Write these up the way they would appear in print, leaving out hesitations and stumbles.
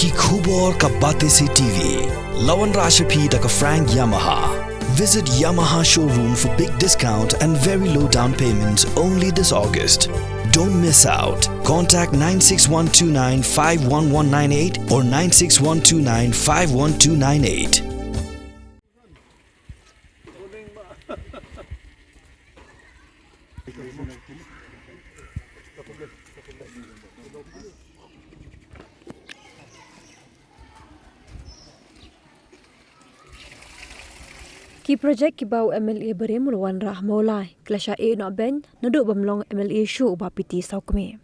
Ki Khubor Ka Bate Se TV. Lawan Rashapi Daka Frank Yamaha. Visit Yamaha showroom for big discount and very low down payments only this August. Don't miss out. Contact 96129 51198 or 96129 51298. Ki projek ki bau MLA berem Wan Rah Maulai kelasha e no ben naduk bamlong MLA shu uba piti saukme.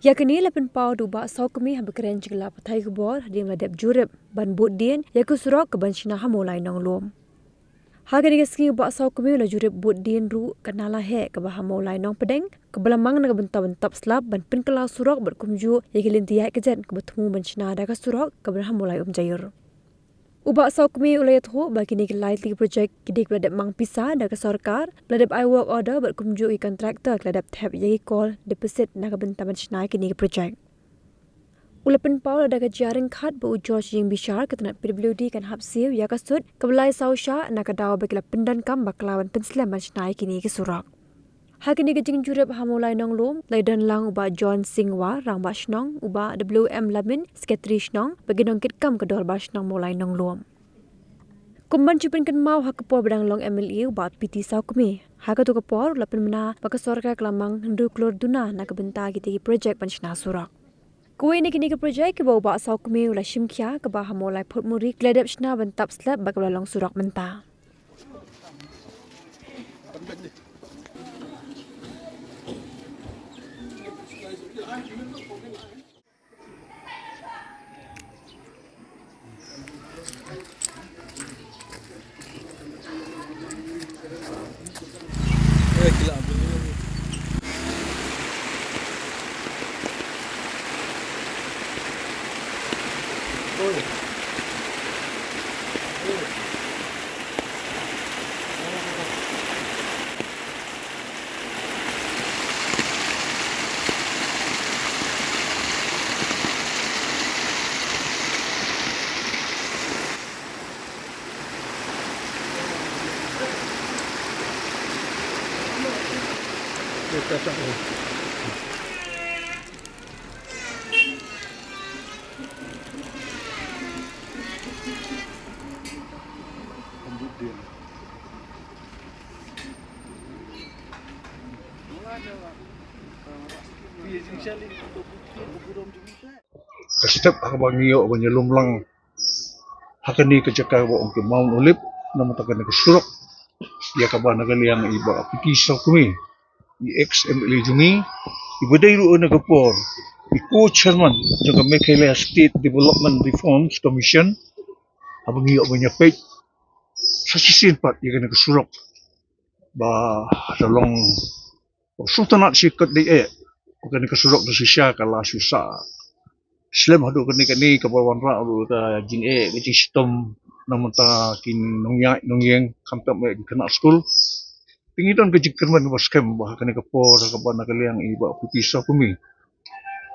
Ya kini lepen pau du ba saukme ha bekeren jigla patai kubor di madep jurep ban budin ya ku surok ke banchina ha Maulai nong lom. Ha kini geski uba saukme la jurep budin ru kanala he ke bah Maulai nong pedeng ke belamang na bentap slab ban pin kala surok berkumju ya kilintia ke jen ke betemu banchina da ka surok ke bah Maulai jair. Ubak saukmi ulayat ho bagi ni lightly project kidik ladap mang pisa da ke sarkar ladap I work order berkumju i kontraktor ladap tab yai call deposit na ke bentaman snai kini project. Ulapan pau da ke jaring khat bu George Jing Bishar ketenat PWD kan hapsiu ya kasut kebelai sausha na ke daw bagi pendan kam baklawan penslam snai kini ke surak. Hakini ke jing jurep hamulai nong lom laidan lang uba John Singwa rang bashnong uba WM Lamin sekretari nong bagi nong kit kam kedor bashnong mulai nong lom. Kumban cipin kan mau hak kepor bedang long MLA uba piti saukmi. Hak tu kepor lapan mena baka sorka kelamang hendu klor duna na kebenta kiti projek panchna surak. Kuih ni kini ke projek ke uba saukmi ula shimkia ke bah hamulai potmuri kledap shna bentap slab baka long surak menta. Step akabang iyo banyak lumlang hakani kecakar wa ongke Mount Olip nama takkan ke surok ya kabar nagaliang iba piti saukmi i ex MLA Jungi ibadai ru na kapor i co-chairman jaga Meghalaya State Development Reforms Commission abang iyo banyak page sa sisin pat ya kana ke surok ba dalong sultanat sikat di kana ke surok do sisya kala susah Islam hadu kani kabawan ra ru ta jing ke sistem namun ta kin nongyang kamta me kena school pingiton ke jikkerman was scam bah kani kapor kabana kaliang iba putih sa kumi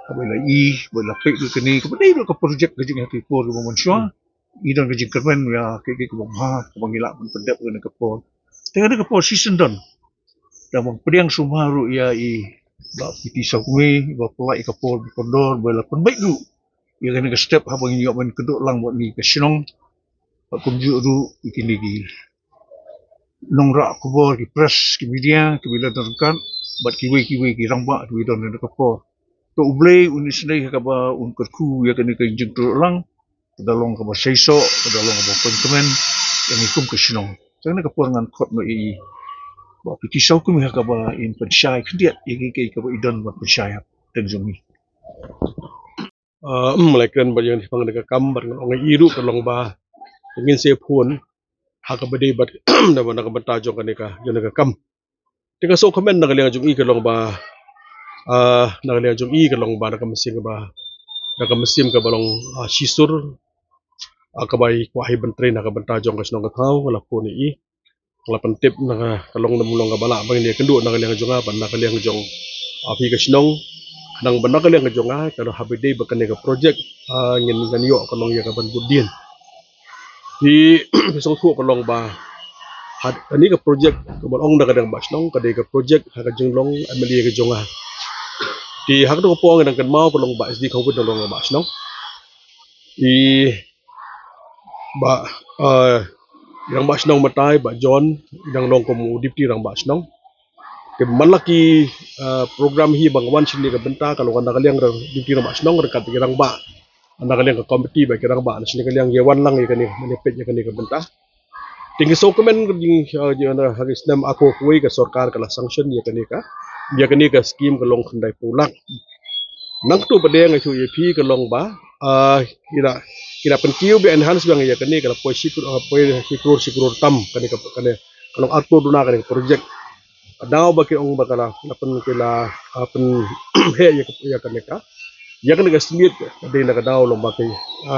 kabela bela pek kani kabadai ka project ke jing hati por mansua idon ke jikkerman ya ke kabah kabangila pendap kani kapor tengah kapor season don damang pediang sumaru ya ba piti sa kumi ba pulai kapor kondor bela pun baik du ya kena ke step habang iyo men keduk lang buat ni ke sinong kumju ru ikini gi nongrak kubor ki press ki media ki bila donkan bat kiwe ki rangba ki don ne kapor to ublei unis nei ka ba un kerku ya kena ke jeng lang kedalong ka ba seiso kedalong ka ba konsumen yang ikum ke sinong jangan kapor ngan kot no ba piti sau kumi ka ba in pensyai kendiat iki ka ba idon ba pensyai tengzumi melainkan bagian di panggung kam barang orang iru kalong ba ingin saya pun hak bade bat na ba nakabantajong kanika yun kam tika so comment nagaliang jung i kalong ba nagaliang jung i kalong ba nakamasim ka balong sisur akabay kuahi bantre nakabantajong kasnong kataw wala po ni lapan tip na kalong na mulong kabala bang ni kendo nagaliang jung ban nagaliang jung api kasnong nang benda kalian ke jongai kalau habide bakan ke projek ngin yo kalong ya kaban budin di pisau tu kalong ba ani ke projek kaban ong da kadang basnong kadai ke projek ha jenglong ameli ke jongai di hak do po ngan kan mau kalong ba SD kau pun long basnong di ba yang basnong matai ba John yang long komu dipti rang basnong ke malaki program hi bangwan sini ke benta kalau anda kalian dipti rang basnong rekat kirang ba anda kalian ke komiti ba kirang ba sini kalian yewan lang ya kani menepet ya kani ke benta tinggi sokemen ding jana hagis nam aku kuai ke sarkar kala sanction ya kani ke skim ke long khandai pulang nang tu bade ngai chu EP ke long ba kira penkiu be enhance bang ya kani kala poi sikur tam kani kalau atur duna kani project daw baki ong bakala napen kila pen he ya kani ka smit de na daw long baki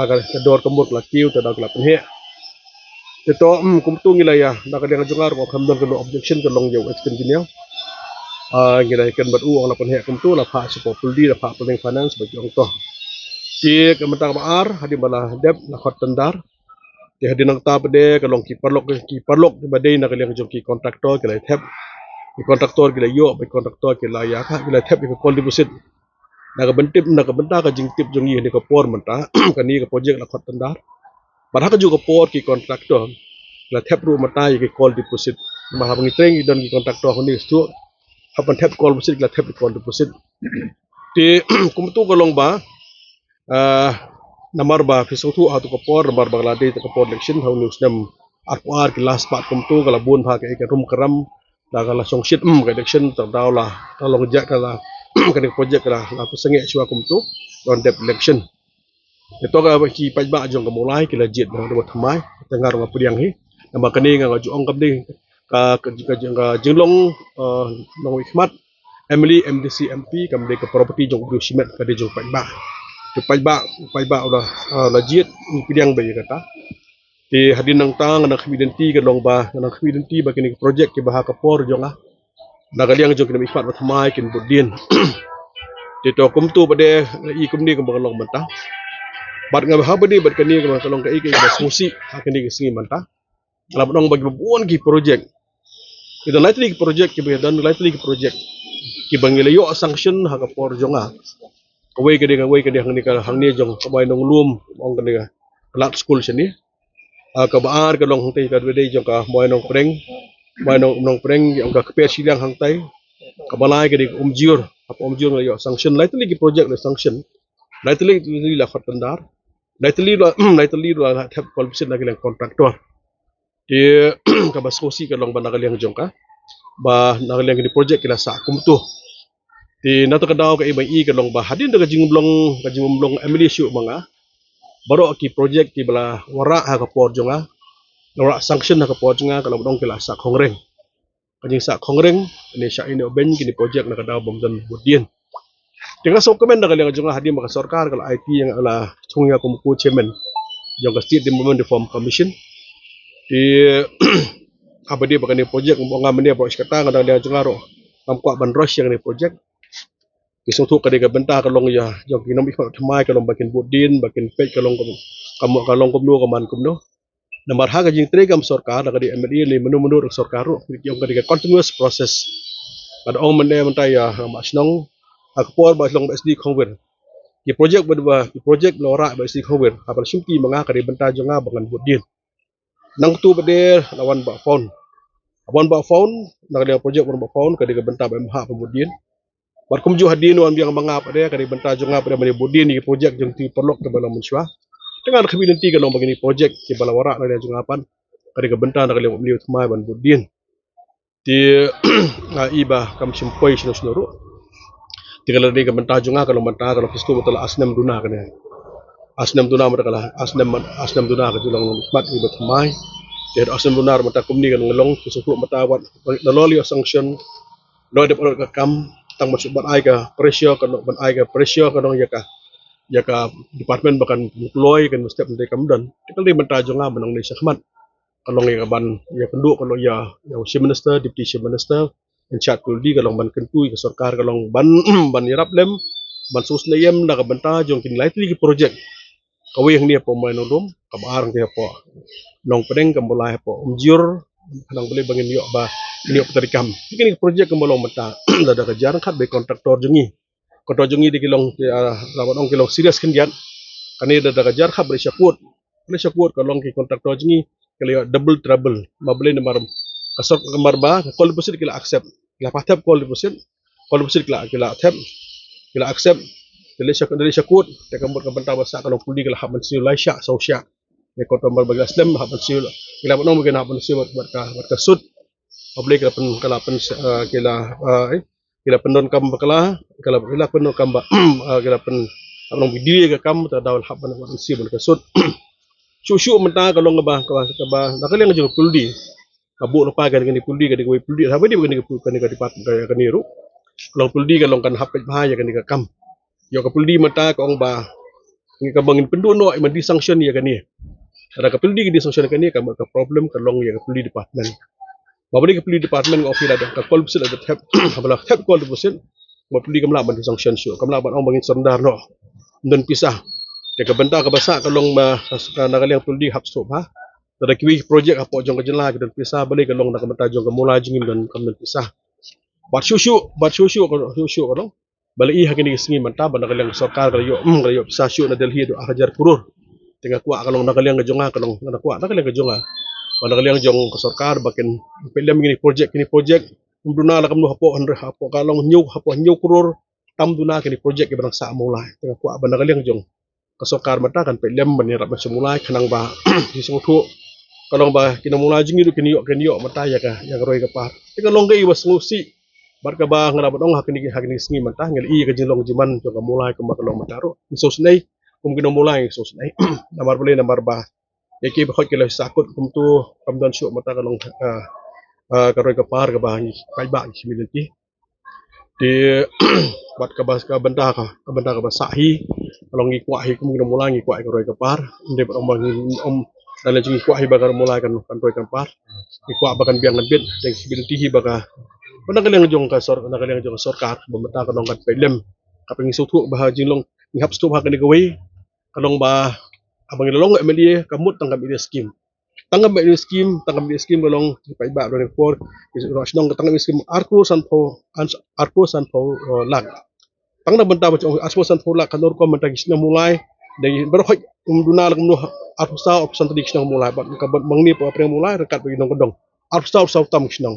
ka dor kemut la kiu ta daw pen he ito kumtu ngila ya nakadang jungar ko kamdon ko objection ko long yo extend niya ngila kan bat uang la pen he kumtu la pa support di la pa pening finance bagi ong to ti kementang maar hadi bala dep na khot tendar ti hadi nang ta pede kalong ki parlok di badai na kaliang jong ki kontraktor kila thep ki kontraktor kila yo ba kontraktor kila ya ka kila thep ki call deposit na ka benta ka jing tip jong yi ni ka por menta kani ka project la khot tendar padahal ka juga por ki kontraktor la thep ru menta ki call deposit ma ha bangi treng don ki kontraktor ni stu hapan thep call deposit la thep call deposit ti kumtu kalong ba namar ba fisau tu atu kapor namar Bangladesh ta kapor election hau news nam ar ki last part kumtu kala bun pha ke rum karam da kala songshit ke election ta daula ta long ja kala kan project kala la tu senge chua kumtu don dep election itu ka ki pajba jong ka mulai ki lajit na do thamai tengar nga pudiang hi nama kani nga ju ong kamdi ka jenglong nong hikmat Emily MDC MP kamdi ka property jong du simet ka de jong pajba pajba udah lajit pidiang bayi kata di hadin nang tang nak identiti ke long ba nak identiti ba kini project ke bah kapor jonga nagaliang jong kini ifat matmai kin budin di to kumtu bade i kumni ke bang long menta bat ngam ha bade bat kini ke long ka i ke basmusi hakini ke singi menta lab dong bagi buon ki project itu lightly project ke dan lightly project ki bangile yo sanction ha kapor jonga away ke dia hang ni jong kabay nong lum ong ke dia lat school sini ka baar ke long hang tai ka de jong ka moy nong preng yang ka kpe sidang hang tai ka balai ke dia umjur yo sanction lightly ki project le sanction lightly la khatandar lightly la have qualification lagi lang kontraktor di ka basosi ke long banakaliang jong ka ba nakaliang di project kila sa kumtu di nato kadaw ka ibang i kalong ba hadin daga jingumlong Emily syu mga baro ki project ki bala wara ha ka por jonga wara sanction ha ka por jonga kalau dong kila sa kongreng kajing sa kongreng ni sya ini oben kini project na kadaw bomdan budien tinga so komen daga liang jonga hadin maka sarkar kalau IT yang ala chungya kumku chairman jong ka state development reform commission di abadi bakani project mbonga mene bro iskata ngadang liang jonga ro kamkwa ban rush yang ni project kisung tu kadang bentah kalong ya jong kinom ikut thamai kalong bakin budin bakin pek kalong kalong kumno kaman kumno namar ha kajing tregam sarkar kadi MLA le menu sarkar jong kadang continuous process ada ong mende mentai ya masnong akpor baslong SD khongwer ki project lora SD khongwer apal simpi manga kadi bentah jonga bangan budin nang tu bede lawan ba phone nak project ba phone kadi bentah ba mha budin Barkum ju hadin wan biang mangap ada kadi benta jonga pada mani budin ni project jeng ti perlok ke bala munswa dengan khabidenti ke long bagini project ke bala wara na jonga pan kadi ke benta nak lewat beliau thmai ban budin ti iba kam simpoi sino ti kala de ke benta jonga kalau fisko betul asnam duna kene asnam duna mata asnam duna ke julang hikmat iba thmai ti asnam duna mata kumni kan ngelong susu mata wat laloli sanction no de ke kam tang masuk ban ai ka pressure kanong ya ka department bahkan employ kan step dari kamdan tikal di menta jonga banong ni sakmat kanong ya ban ya penduk kanong ya chief minister deputy chief minister in chat kuldi kanong ban kentui ke sarkar kanong ban ban yarap lem bansos na yem na kabanta jong kinilay tili project kawai yang ni po may nulum kabarang dia po nong pedeng kamulay po umjur nang beli bangin yo ba ni optarikam kini project kamulong mata dada kajarang kat be kontraktor jungi di kilong lawan ong kilong serius kendian kani dada kajar kat beli syakut kalong ki kontraktor jungi kali double trouble mabeli namar kasok kamar ba kol deposit kila accept kila patap kol deposit kila accept dari syakut te kambut kabanta basa kalong puldi kala haban siu laisha sausya ne kotor berbagai aslam haban siu kila bonong bagian haban siu berka sud publik kala pendon kam bakala kala pendon kam ba kila pen abang video ke kam ta dawal haban siu berka sud syusyu menta kalong ba nakaliang jeng puldi kabu lupa kan ni puldi kan ni puldi sabe di depat kan ni ru kalong puldi kalong kan hapet bahaya kan ni kam yo kapuldi mata kong ba ngi kabangin penduno ay mandi sanction ya kani ada kapuldi di sanction kani ka problem kalong ya kapuldi department mabali kapuldi department ng office ada ka call busil ada tap habala tap call busil mapuldi kamla mandi sanction syo kamla ban ong bangin sondar no dan pisah te ka benta ka basa kalong ba nakaliang puldi hapso ba ada kiwi project apo jong kajela dan pisah bali kalong nakamata jong kamula jingin dan kamden pisah bat syusyu kalong bali hakini singi manta ba nakaliang sarkar kalayo pisasyo na Delhi do 1000 crore tinga kuwa kalong nakaliang gajonga kalong nakaliang gajonga ba nakaliang jong sarkar bakin pelam ini project umduna la kamno hapo kalong nyu crore tamduna kini project ke barang sa mulai tinga kuwa ba nakaliang jong sarkar mata kan pelam banira ba mulai kanang ba isong thu kalong ba kinamula jingi do kiniyo mata ya roy ka par tinga longai was ngusi barka ba ngala badong hakini singi mata ngal i kajilong jiman jo kamulai kumakalong mataro isos nei kinamulai isos nei namar ba yake ba khot kilo sakut kumtu kamdan syu mata kalong karoy kapar ka ba kai ba similiti di bat ka benda ka ba sahi kalong i kwahi kinamulai i kwahi karoy kapar inde ba om dala jingi kwahi ba kamulai kan roy kapar i kwa ba kan biang bit deng similiti ba ka nakaliang jong sarkar bamata kalong kat pelem kaping sutu bah jinglong ngap stu bah kani gawai kalong ba abang ilong MLA kamut tanggap ide scheme kalong pai ba do for national tanggap scheme arko san po lag tang na banta ba arko san po lag kanor ko menta gisna mulai dai berhoj umduna lag no arko sa opsan gisna mulai ba kabot mangni po apre mulai rekat bagi nong kodong arko sa tam gisna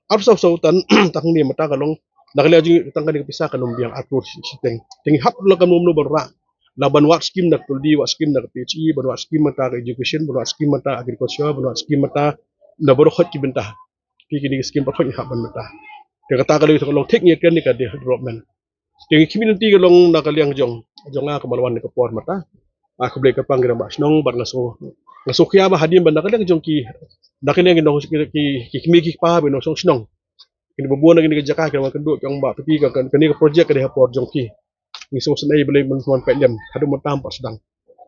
Arsaw sautan tang ni mata kalong nakaliya jing tang kani pisah kanum biang atur siteng ting hap lo kanum no berra laban wat skim nak tuldi wat skim nak PHE ban wat skim mata education ban wat skim mata agriculture ban wat skim mata na boro khot ki bentah pi kini skim khot hap ban mata te kata kali kalong tek ni kan ni ka development ting community kalong nakaliang jonga kamalwan ni kapor mata aku boleh kapang gira basnong ban ngaso kya ba hadim ban nakaliang jong ki nakaliang nong ki kimi pa be no song snong kini babuan lagi ni jaka ka kedua yang ba pi ka kani ka project ka de hapor jong ki ni so senai boleh men pelem hadu mo tampak sedang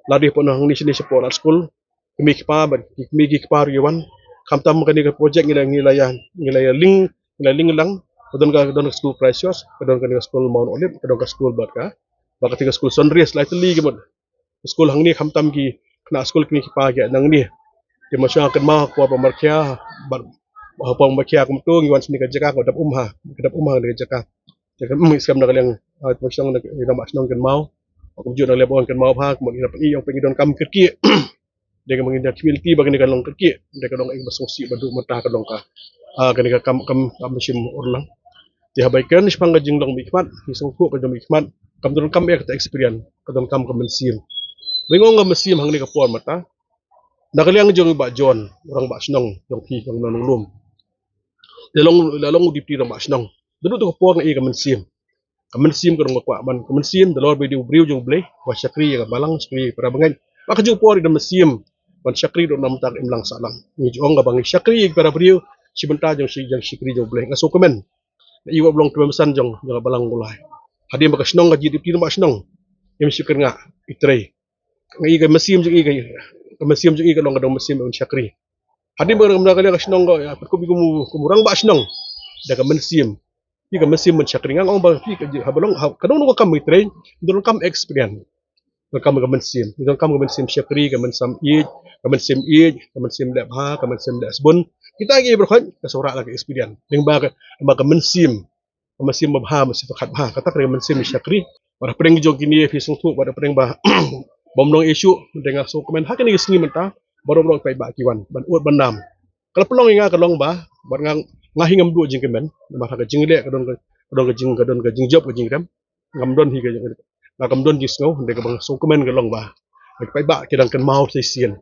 ladi po nang ni sini support school kimi pa ban kimi pa riwan kamtam kani ka project ngilaya ling lang kadon school precious kadon kani school Mount Olive kadon ka school baka tiga school sunrise lightly gemod school hang ni kamtam ki kena school kini pa ga nang ni di masya akan mah ko pamarkya bahapang makia kumtu ngiwan sini ka jaka ko dap umha ni jaka jaka iskam nakaliang masang ina masnong kan mau aku jud nak lebon kan mau ha mo ina pi yang pengidon kam kerki dengan mengindah community bagi ni kalong kerki de kalong ing basosi badu mata kalong ka kani ka kam mesim urlang dihabaikan sepang jinglong mikmat hisong ku ka mikmat kam don kam ek experience kadon kam mesim bengong mesim hang ni ka puan mata nakaliang jong ba John orang ba snong jong pi jong nonulum lalong di pi ba snong dulu tu ko ng ka mesim ko ng kwa man mesim dalor be di briu jong ble wa syakri ka balang syakri para bangai maka jong por di mesim ban syakri do nam tak imlang salang ni jong ga bangi syakri para briu sibenta jong syakri jong ble ngaso komen na iwa blong tumesan jong balang mulai hadim ba snong ga di pi ba snong yem syakir nga itrei ngai ka mesim jong mesim jong kalong kadong mesim un syakri hadim ba nakaliang ka snong ga ko kumurang ba snong da ka mesim Pi ka mesim mencakring ang ba pi ka habalong kadong no kam train ndon kam experience. Kam ka mesim, ndon kam ka mesim syakri ka mensam ka mesim ka mesim lebha, ka mesim dasbun. Kita gi berkhat ka sura lagi experience. Ding ba ka mesim mabha mesim khat bha kata ka mesim syakri. Pada pring jog kini fi sung tu pada pring ba bomnong isu dengan so komen hakani ngi singi menta baru blok pai ba kiwan ban ut bandam. Kalau pelong inga kalong ba bar ngahi ngam du jing kemen ma ka jing le kadon ka jing job ka jing ram ngam don hi ka jing ngam don jing snow de ka bang so komen kalong ba pai ba kidang kan mau se sien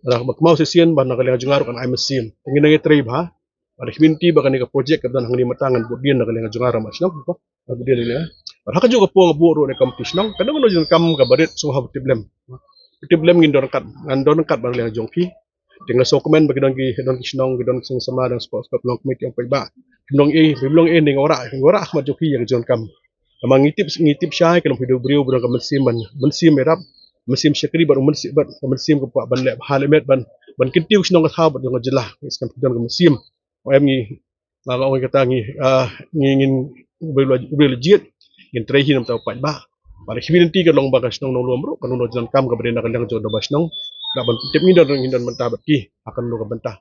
ra mau se sien ban ka le jungaru kan ai mesim ngin ngi tri ba pada himinti ba kan ka project ka dan hangni matangan budien ka le jungaru mas no ba budien ni haka juga po nga buro ni kampis nang kadang no jung kam ka barit so ha tiblem ngin don kat bang le jongki dengan sokomen bagi don kisnong don sing sama dan sport long komit yang pai ba bilong e ning ora ahmad joki yang jon kam amang ngitip syai kalau hidup beliau berang ka mensim merap mesim syakri bar mensim ko ban le halemet ban kintiu kisnong ka thaw ban jelah iskan don ka mesim em ngi la ong kata ngi ngin belajiat ngin trehi nam tau pai ba pada himinti ka long bagas nong luam ro kan no jon kam ka benda kan jong do basnong nak ban tip ngin don mentabat ki akan lo ka bentah